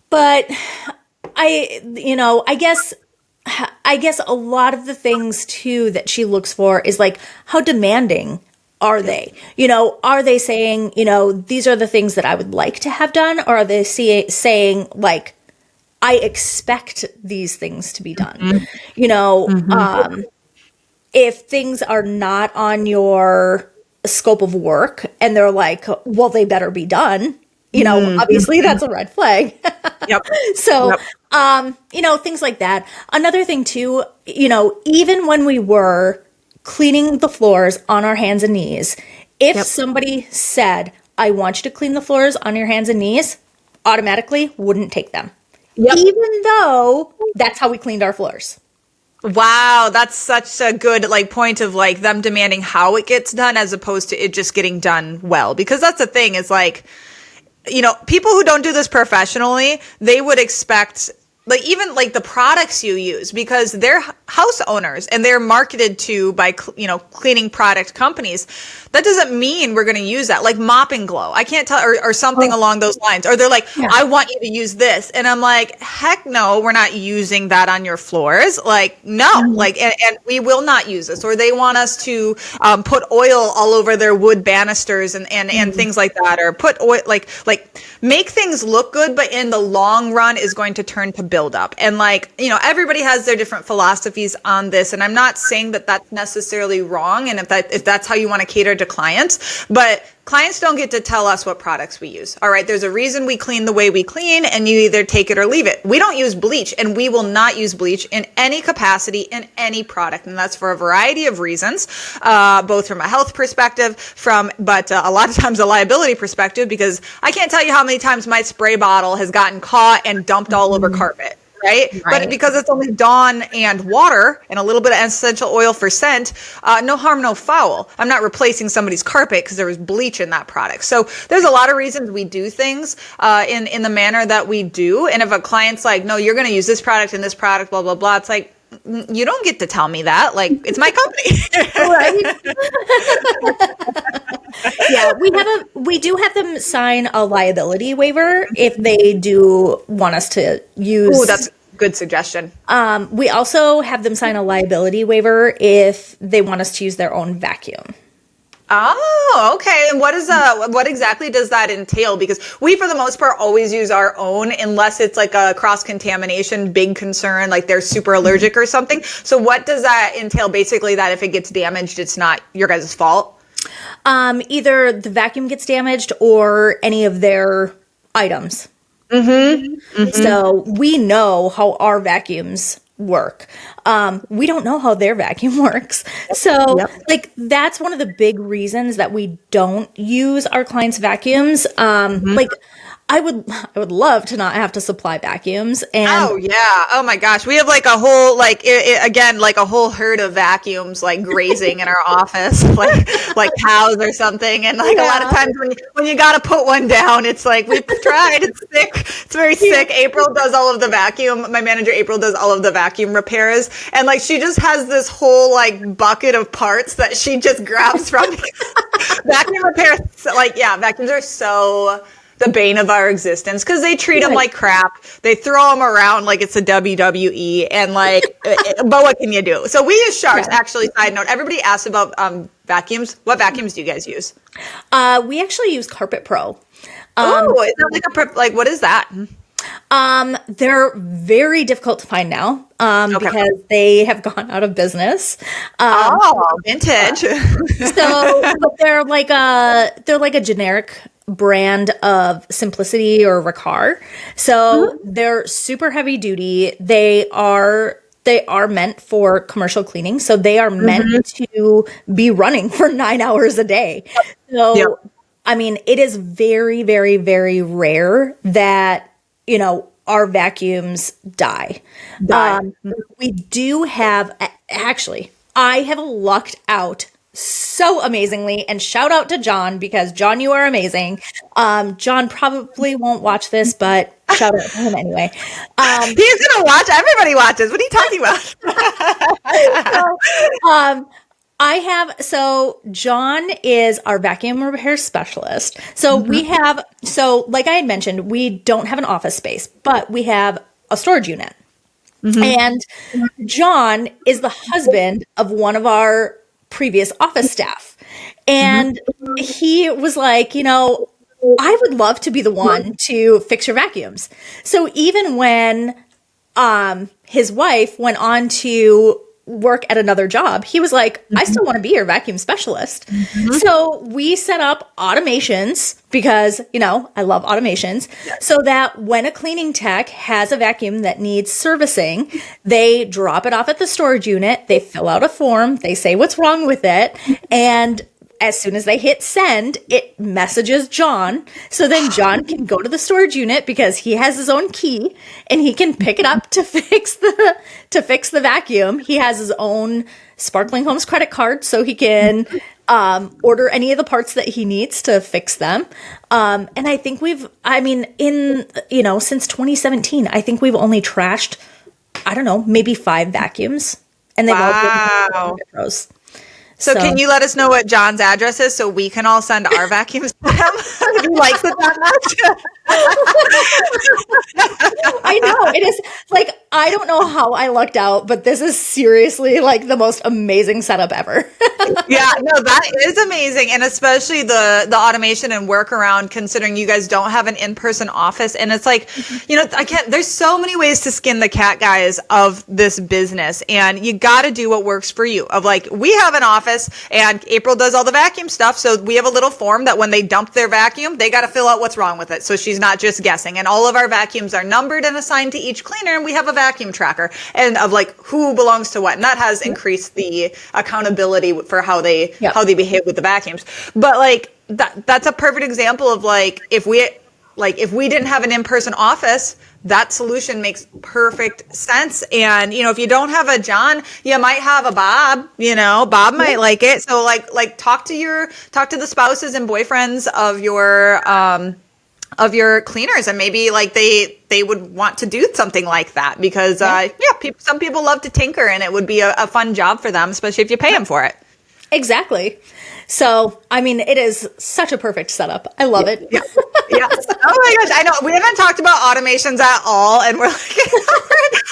But I guess a lot of the things too that she looks for is like, how demanding are they? Are they saying, these are the things that I would like to have done? Or are they saying like, I expect these things to be done? If things are not on your scope of work and they're like, well, they better be done. Obviously that's a red flag. Yep. So, things like that. Another thing too, even when we were cleaning the floors on our hands and knees, if somebody said, I want you to clean the floors on your hands and knees, automatically wouldn't take them. Even though that's how we cleaned our floors. Wow, that's such a good point of like them demanding how it gets done as opposed to it just getting done well. Because that's the thing is like, people who don't do this professionally, they would expect even the products you use, because they're house owners and they're marketed to by, cleaning product companies. That doesn't mean we're going to use that, like Mop and Glow. I can't tell, or something along those lines. Or they're like, I want you to use this. And I'm like, heck no, we're not using that on your floors. Like, no, and we will not use this. Or they want us to put oil all over their wood banisters and things like that. Or put oil, make things look good, but in the long run is going to turn to build up. And everybody has their different philosophies on this. And I'm not saying that that's necessarily wrong. And if that's how you want to cater to clients, but clients don't get to tell us what products we use. All right. There's a reason we clean the way we clean, and you either take it or leave it. We don't use bleach, and we will not use bleach in any capacity in any product. And that's for a variety of reasons, both from a health perspective, but a lot of times a liability perspective, because I can't tell you how many times my spray bottle has gotten caught and dumped all over carpet. Right? But because it's only Dawn and water and a little bit of essential oil for scent, no harm, no foul. I'm not replacing somebody's carpet because there was bleach in that product. So there's a lot of reasons we do things in the manner that we do. And if a client's like, no, you're going to use this product and this product, blah, blah, blah, it's like, you don't get to tell me that. Like, it's my company. Yeah, we do have them sign a liability waiver if they do want us to use. Oh, that's a good suggestion. We also have them sign a liability waiver if they want us to use their own vacuum. Oh, okay. And what exactly does that entail? Because we, for the most part, always use our own unless it's like a cross-contamination, big concern, like they're super allergic or something. So what does that entail? Basically that if it gets damaged, it's not your guys' fault? Either the vacuum gets damaged or any of their items. So we know how our vacuums work. We don't know how their vacuum works. So like that's one of the big reasons that we don't use our clients' vacuums. Like I would love to not have to supply vacuums. And oh yeah, oh my gosh, we have like a whole like a whole herd of vacuums like grazing in our office, like cows or something. And like a lot of times when you gotta put one down, it's like we've tried. It's sick. It's very sick. April does all of the vacuum. My manager April does all of the vacuum repairs, and like she just has this whole like bucket of parts that she just grabs from. Vacuum repairs, like vacuums are so the bane of our existence because they treat them like crap. They throw them around like it's a WWE, and like, but what can you do? So we use Sharks. Actually, side note, everybody asks about vacuums. What vacuums do you guys use? We actually use Carpet Pro. Oh, is that like what is that? They're very difficult to find now because they have gone out of business. Vintage. So but they're like a generic brand of Simplicity or Ricard. So they're super heavy duty. They are meant for commercial cleaning. So they are meant to be running for 9 hours a day. So, I mean, it is very, very, very rare that, our vacuums die. We do have, actually, I have lucked out so amazingly, and shout out to John because John, you are amazing. John probably won't watch this, but shout out to him anyway. He's gonna watch. Everybody watches. What are you talking about? So John is our vacuum repair specialist. So like I had mentioned, we don't have an office space, but we have a storage unit. And John is the husband of one of our previous office staff. And he was like, I would love to be the one to fix your vacuums. So even when his wife went on to work at another job, he was like, I still want to be your vacuum specialist. So we set up automations because, I love automations, so that when a cleaning tech has a vacuum that needs servicing, they drop it off at the storage unit, they fill out a form, they say what's wrong with it, and as soon as they hit send, it messages John. So then John can go to the storage unit because he has his own key and he can pick it up to fix the vacuum. He has his own Sparkling Homes credit card, so he can order any of the parts that he needs to fix them. And I think since 2017, I think we've only trashed, maybe 5 vacuums, and they've all been pros. So can you let us know what John's address is so we can all send our vacuums to him if he likes it that much? I know. It is like, I don't know how I lucked out, but this is seriously like the most amazing setup ever. Yeah, no, that is amazing. And especially the automation and workaround, considering you guys don't have an in-person office. And it's like, there's so many ways to skin the cat, guys, of this business. And you got to do what works for you. Of like, we have an office office, and April does all the vacuum stuff. So we have a little form that when they dump their vacuum, they got to fill out what's wrong with it. So she's not just guessing. And all of our vacuums are numbered and assigned to each cleaner. And we have a vacuum tracker and of like who belongs to what. And that has increased the accountability for how they behave with the vacuums. But like that's a perfect example of like if we didn't have an in-person office, that solution makes perfect sense. And, if you don't have a John, you might have a Bob, Bob might like it. So like talk to the spouses and boyfriends of your cleaners, and maybe like they would want to do something like that because, some people love to tinker, and it would be a fun job for them, especially if you pay them for it. Exactly. So, I mean, it is such a perfect setup. I love it. Yeah. Yeah. Oh my gosh. I know we haven't talked about automations at all. And we're like,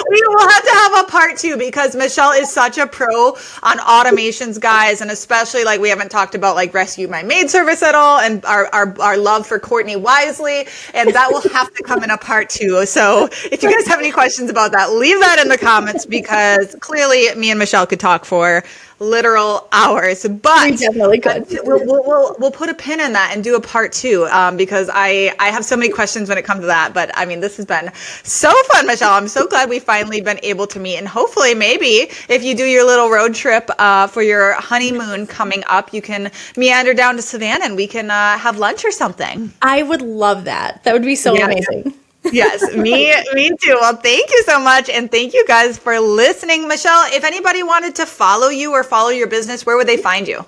we will have to have a part 2 because Michelle is such a pro on automations, guys. And especially like we haven't talked about like Rescue My Maid service at all, and our love for Courtney Wisely. And that will have to come in a part 2. So if you guys have any questions about that, leave that in the comments because clearly me and Michelle could talk for literal hours, but we definitely could. We'll put a pin in that and do a part 2 because I have so many questions when it comes to that. But I mean, this has been so fun, Michelle. I'm so glad we've finally been able to meet, and hopefully maybe if you do your little road trip for your honeymoon coming up, you can meander down to Savannah and we can have lunch or something. I would love that. That would be so amazing. Yes, me too. Well, thank you so much. And thank you guys for listening. Michelle, if anybody wanted to follow you or follow your business, where would they find you?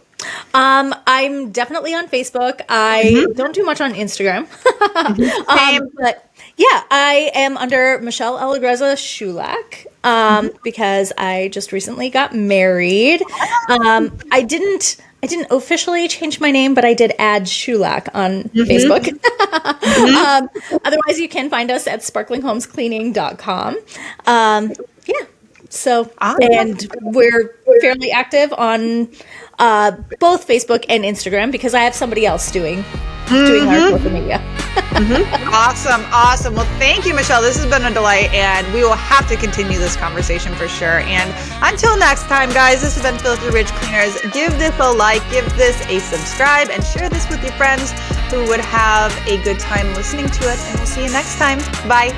I'm definitely on Facebook. I don't do much on Instagram. But yeah, I am under Michelle Allegrezza Shulak because I just recently got married. I didn't officially change my name, but I did add Shulak on Facebook. Otherwise, you can find us at sparklinghomescleaning.com. So, and we're fairly active on both Facebook and Instagram because I have somebody else doing our social media. Awesome. Well, thank you, Michelle. This has been a delight, and we will have to continue this conversation for sure. And until next time, guys, this has been Filthy Rich Cleaners. Give this a like, give this a subscribe, and share this with your friends who would have a good time listening to it. And we'll see you next time. Bye.